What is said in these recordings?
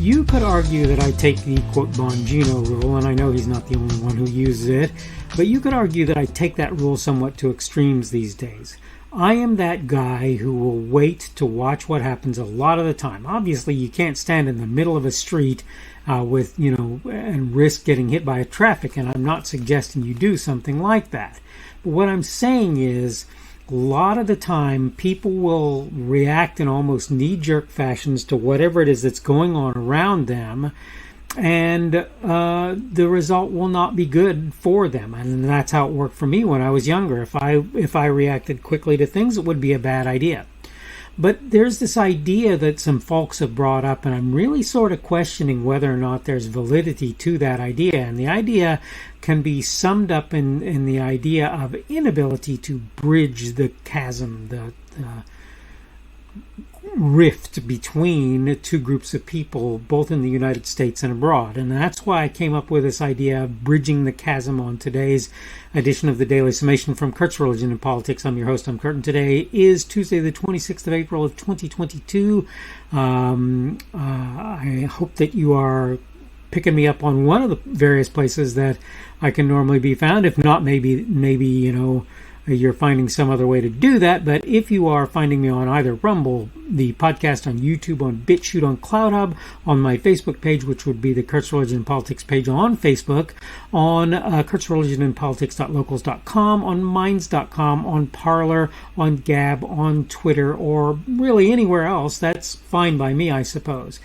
you could argue that I take the, quote, Bongino rule, and I know he's not the only one who uses it, but you could argue that I take that rule somewhat to extremes these days. I am that guy who will wait to watch what happens a lot of the time. Obviously, you can't stand in the middle of a street and risk getting hit by a traffic, and I'm not suggesting you do something like that. But what I'm saying is, a lot of the time, people will react in almost knee-jerk fashions to whatever it is that's going on around them, and the result will not be good for them. And that's how it worked for me when I was younger. If I reacted quickly to things, it would be a bad idea. But there's this idea that some folks have brought up, and I'm really sort of questioning whether or not there's validity to that idea. And the idea can be summed up in the idea of inability to bridge the chasm, the rift between two groups of people, both in the United States and abroad. And that's why I came up with this idea of bridging the chasm on today's edition of the Daily Summation from Kurt's Religion and Politics. I'm your host, I'm Kurt, and today is Tuesday, the 26th of April of 2022. I hope that you are picking me up on one of the various places that I can normally be found. If not, maybe you're finding some other way to do that. But if you are finding me on either Rumble, the podcast on YouTube, on BitChute, on CloudHub, on my Facebook page, which would be the Kurt's Religion and Politics page on Facebook, on Kurt's Religion and Politics.locals.com, on Minds.com, on Parler, on Gab, on Twitter, or really anywhere else, that's fine by me, I suppose.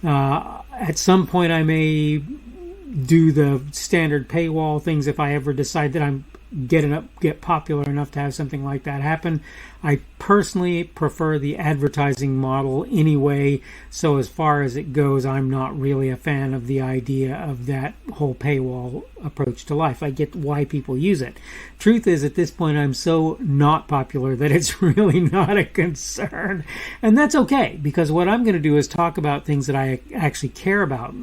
At some point, I may do the standard paywall things if I ever decide that I'm get popular enough to have something like that happen. I personally prefer the advertising model anyway, so as far as it goes, I'm not really a fan of the idea of that whole paywall approach to life. I get why people use it. Truth is, at this point, I'm so not popular that it's really not a concern. And that's okay, because what I'm going to do is talk about things that I actually care about.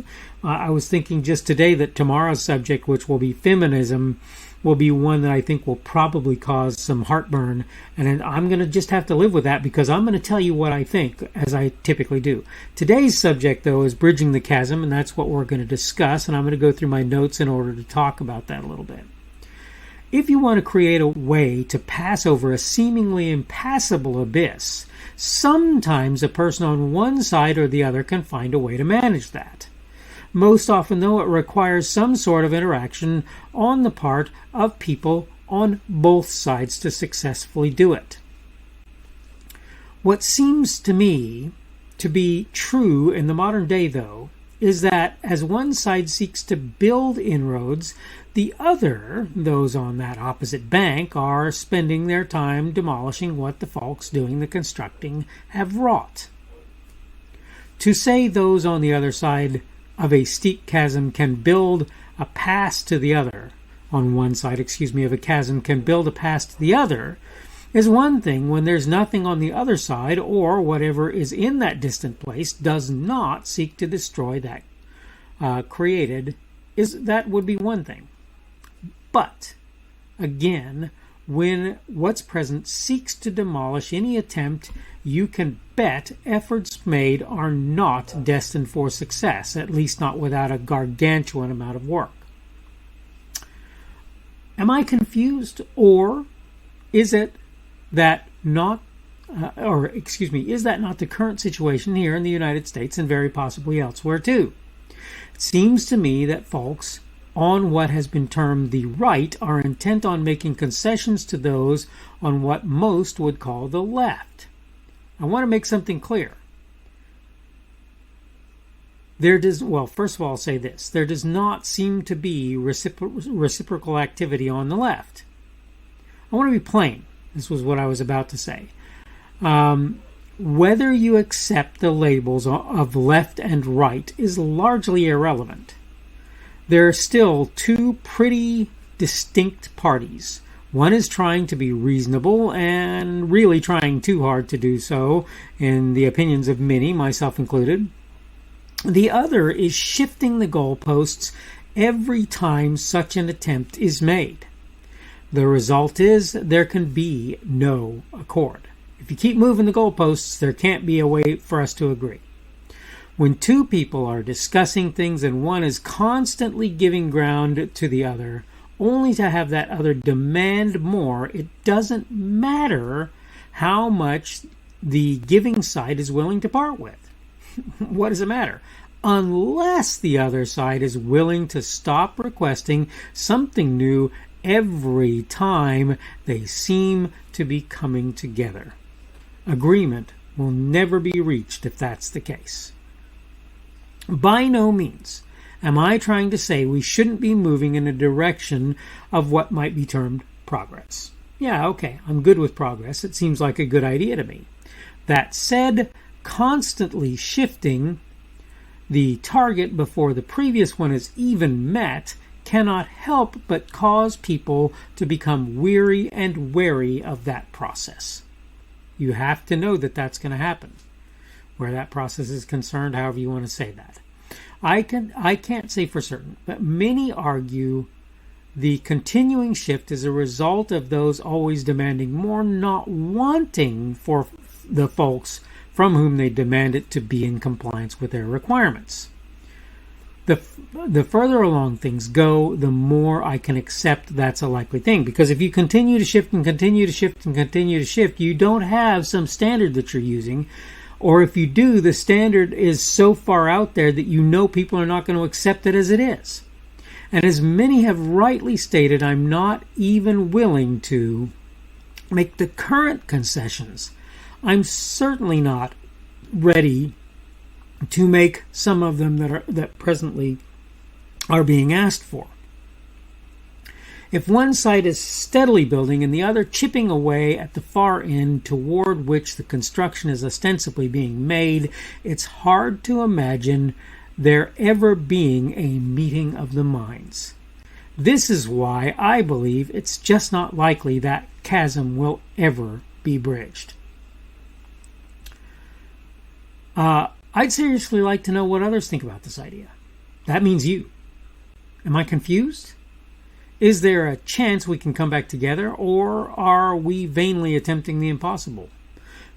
I was thinking just today that tomorrow's subject, which will be feminism, will be one that I think will probably cause some heartburn, and I'm going to just have to live with that because I'm going to tell you what I think, as I typically do. Today's subject, though, is bridging the chasm, and that's what we're going to discuss, and I'm going to go through my notes in order to talk about that a little bit. If you want to create a way to pass over a seemingly impassable abyss, sometimes a person on one side or the other can find a way to manage that. Most often, though, it requires some sort of interaction on the part of people on both sides to successfully do it. What seems to me to be true in the modern day, though, is that as one side seeks to build inroads, the other, those on that opposite bank, are spending their time demolishing what the folks doing the constructing have wrought. To say those on the other side of a steep chasm can build a pass to the other, on one side, of a chasm can build a pass to the other, is one thing when there's nothing on the other side, or whatever is in that distant place does not seek to destroy that that would be one thing. But, again, when what's present seeks to demolish any attempt, you can bet efforts made are not destined for success, at least not without a gargantuan amount of work. Am I confused, or is it that not, is that not the current situation here in the United States and very possibly elsewhere too? It seems to me that folks on what has been termed the right are intent on making concessions to those on what most would call the left. I want to make something clear. First of all, I'll say this. There does not seem to be reciprocal activity on the left. I want to be plain. This was what I was about to say. Whether you accept the labels of left and right is largely irrelevant. There are still two pretty distinct parties. One is trying to be reasonable and really trying too hard to do so, in the opinions of many, myself included. The other is shifting the goalposts every time such an attempt is made. The result is there can be no accord. If you keep moving the goalposts, there can't be a way for us to agree. When two people are discussing things and one is constantly giving ground to the other, only to have that other demand more, it doesn't matter how much the giving side is willing to part with. What does it matter? Unless the other side is willing to stop requesting something new every time they seem to be coming together. Agreement will never be reached if that's the case. By no means am I trying to say we shouldn't be moving in a direction of what might be termed progress. Yeah, okay, I'm good with progress. It seems like a good idea to me. That said, constantly shifting the target before the previous one is even met cannot help but cause people to become weary and wary of that process. You have to know that that's going to happen, where that process is concerned, however you want to say that. I can't say for certain, but many argue the continuing shift is a result of those always demanding more not wanting for the folks from whom they demand it to be in compliance with their requirements. The further along things go, the more I can accept that's a likely thing. Because if you continue to shift and continue to shift and continue to shift, you don't have some standard that you're using. Or if you do, the standard is so far out there that you know people are not going to accept it as it is. And as many have rightly stated, I'm not even willing to make the current concessions. I'm certainly not ready to make some of them that presently are being asked for. If one side is steadily building and the other chipping away at the far end toward which the construction is ostensibly being made, it's hard to imagine there ever being a meeting of the minds. This is why I believe it's just not likely that chasm will ever be bridged. I'd seriously like to know what others think about this idea. That means you. Am I confused? Is there a chance we can come back together, or are we vainly attempting the impossible?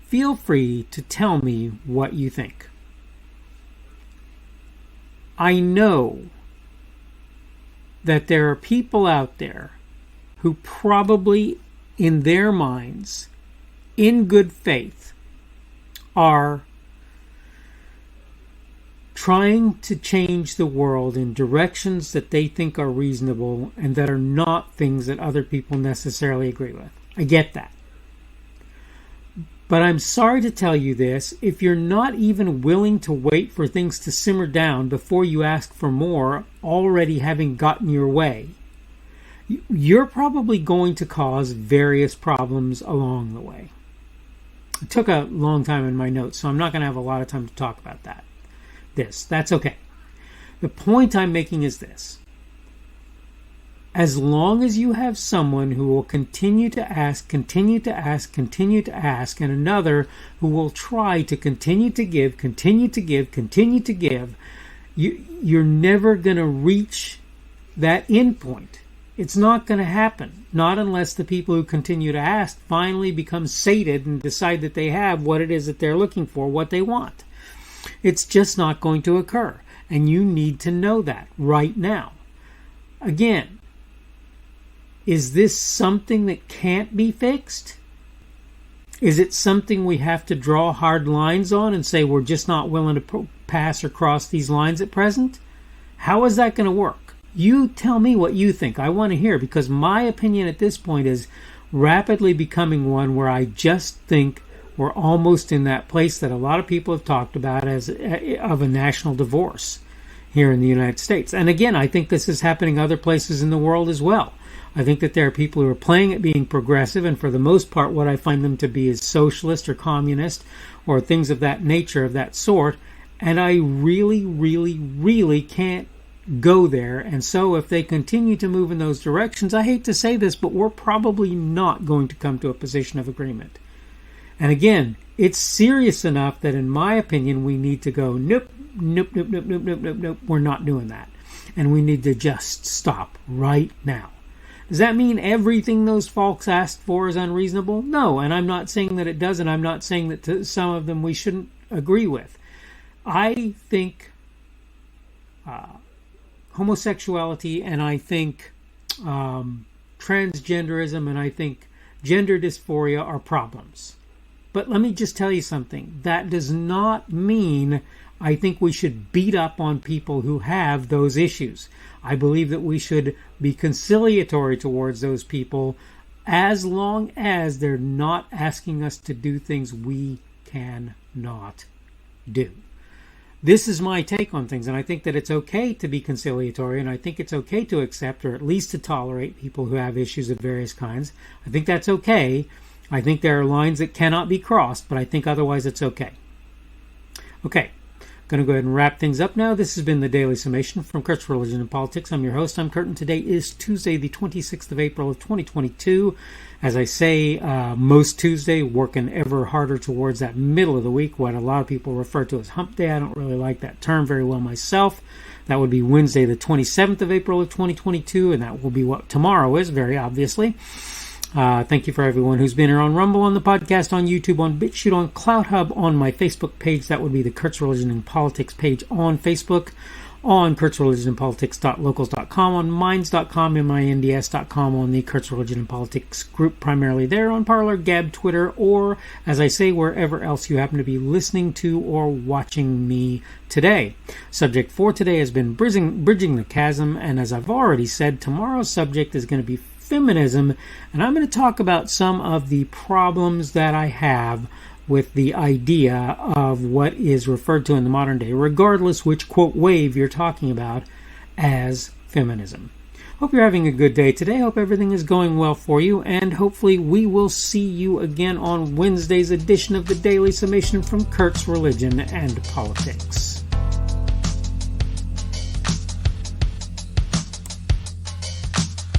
Feel free to tell me what you think. I know that there are people out there who probably, in their minds, in good faith, are trying to change the world in directions that they think are reasonable and that are not things that other people necessarily agree with. I get that. But I'm sorry to tell you this, if you're not even willing to wait for things to simmer down before you ask for more, already having gotten your way, you're probably going to cause various problems along the way. It took a long time in my notes, so I'm not going to have a lot of time to talk about that. That's okay. The point I'm making is this. As long as you have someone who will continue to ask, and another who will try to continue to give, you're never going to reach that end point. It's not going to happen. Not unless the people who continue to ask finally become sated and decide that they have what it is that they're looking for, what they want. It's just not going to occur. And you need to know that right now. Again, is this something that can't be fixed? Is it something we have to draw hard lines on and say we're just not willing to pass or cross these lines at present? How is that going to work? You tell me what you think. I want to hear, because my opinion at this point is rapidly becoming one where I just think we're almost in that place that a lot of people have talked about as of a national divorce here in the United States. And again, I think this is happening other places in the world as well. I think that there are people who are playing at being progressive, and for the most part what I find them to be is socialist or communist or things of that nature, of that sort, and I really can't go there. And so if they continue to move in those directions, I hate to say this, but we're probably not going to come to a position of agreement. And again, it's serious enough that in my opinion we need to go, nope, we're not doing that. And we need to just stop right now. Does that mean everything those folks asked for is unreasonable? No, and I'm not saying that it doesn't. I'm not saying that to some of them we shouldn't agree with. I think homosexuality, and I think transgenderism, and I think gender dysphoria are problems. But let me just tell you something. That does not mean I think we should beat up on people who have those issues. I believe that we should be conciliatory towards those people as long as they're not asking us to do things we cannot do. This is my take on things, and I think that it's okay to be conciliatory, and I think it's okay to accept or at least to tolerate people who have issues of various kinds. I think that's okay. I think there are lines that cannot be crossed, but I think otherwise it's okay. Okay, going to go ahead and wrap things up now. This has been the Daily Summation from Kurt's Religion and Politics. I'm your host. I'm Kurt, and today is Tuesday, the 26th of April of 2022. As I say, most Tuesday, working ever harder towards that middle of the week, what a lot of people refer to as hump day. I don't really like that term very well myself. That would be Wednesday, the 27th of April of 2022, and that will be what tomorrow is, very obviously. Thank you for everyone who's been here on Rumble, on the podcast, on YouTube, on BitChute, on CloutHub, on my Facebook page. That would be the Kurt's Religion and Politics page on Facebook, on kurtzreligionandpolitics.locals.com, on minds.com, minds.com, on the Kurt's Religion and Politics group, primarily there, on Parler, Gab, Twitter, or, as I say, wherever else you happen to be listening to or watching me today. Subject for today has been bridging the chasm, and as I've already said, tomorrow's subject is going to be feminism, and I'm going to talk about some of the problems that I have with the idea of what is referred to in the modern day, regardless which, quote, wave you're talking about, as feminism. Hope you're having a good day today. Hope everything is going well for you, and hopefully we will see you again on Wednesday's edition of the Daily Summation from Kurt's Religion and Politics.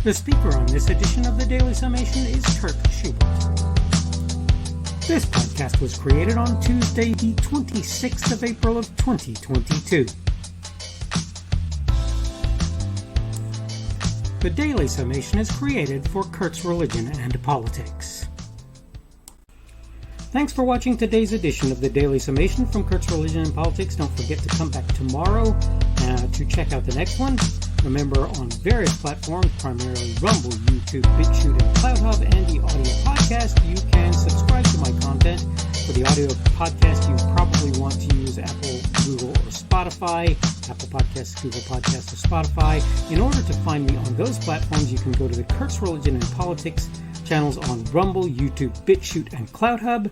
The speaker on this edition of the Daily Summation is Kurt Schubert. This podcast was created on Tuesday, the 26th of April of 2022. The Daily Summation is created for Kurt's Religion and Politics. Thanks for watching today's edition of the Daily Summation from Kurt's Religion and Politics. Don't forget to come back tomorrow to check out the next one. Remember, on various platforms, primarily Rumble, YouTube, BitChute, and CloutHub, and the audio podcast, you can subscribe to my content. For the audio podcast, you probably want to use Apple, Google, or Spotify. Apple Podcasts, Google Podcasts, or Spotify. In order to find me on those platforms, you can go to the Kurt's Religion and Politics channels on Rumble, YouTube, BitChute, and CloutHub.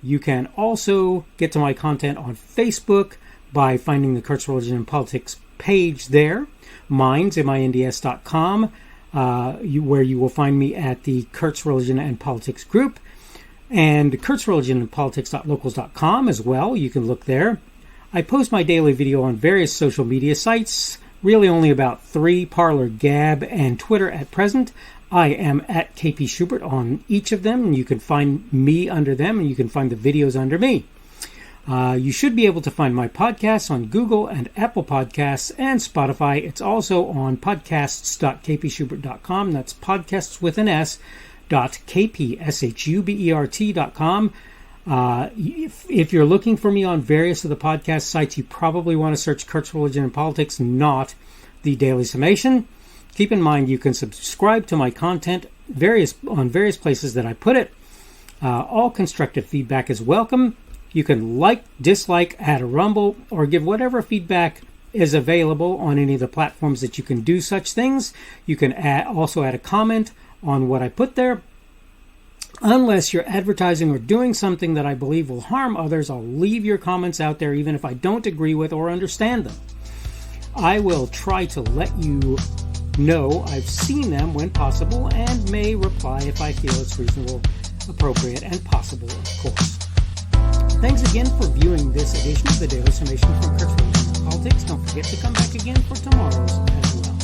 You can also get to my content on Facebook by finding the Kurt's Religion and Politics page there. minds.com, where you will find me at the Kurt's Religion and Politics group, and Kurt's Religion and Politics.locals.com as well. You can look there. I post my daily video on various social media sites, really only about 3, Parler, Gab, and Twitter at present. I am at KP Schubert on each of them, and you can find me under them, and you can find the videos under me. You should be able to find my podcasts on Google and Apple Podcasts and Spotify. It's also on podcasts.kpschubert.com. That's podcasts with an S, .kpschubert.com. If you're looking for me on various of the podcast sites, you probably want to search Kurt's Religion and Politics, not the Daily Summation. Keep in mind, you can subscribe to my content on various places that I put it. All constructive feedback is welcome. You can like, dislike, add a rumble, or give whatever feedback is available on any of the platforms that you can do such things. You can also add a comment on what I put there. Unless you're advertising or doing something that I believe will harm others, I'll leave your comments out there even if I don't agree with or understand them. I will try to let you know I've seen them when possible and may reply if I feel it's reasonable, appropriate, and possible, of course. Thanks again for viewing this edition of the Daily Summation from Kurt's Religion and Politics. Don't forget to come back again for tomorrow's as well.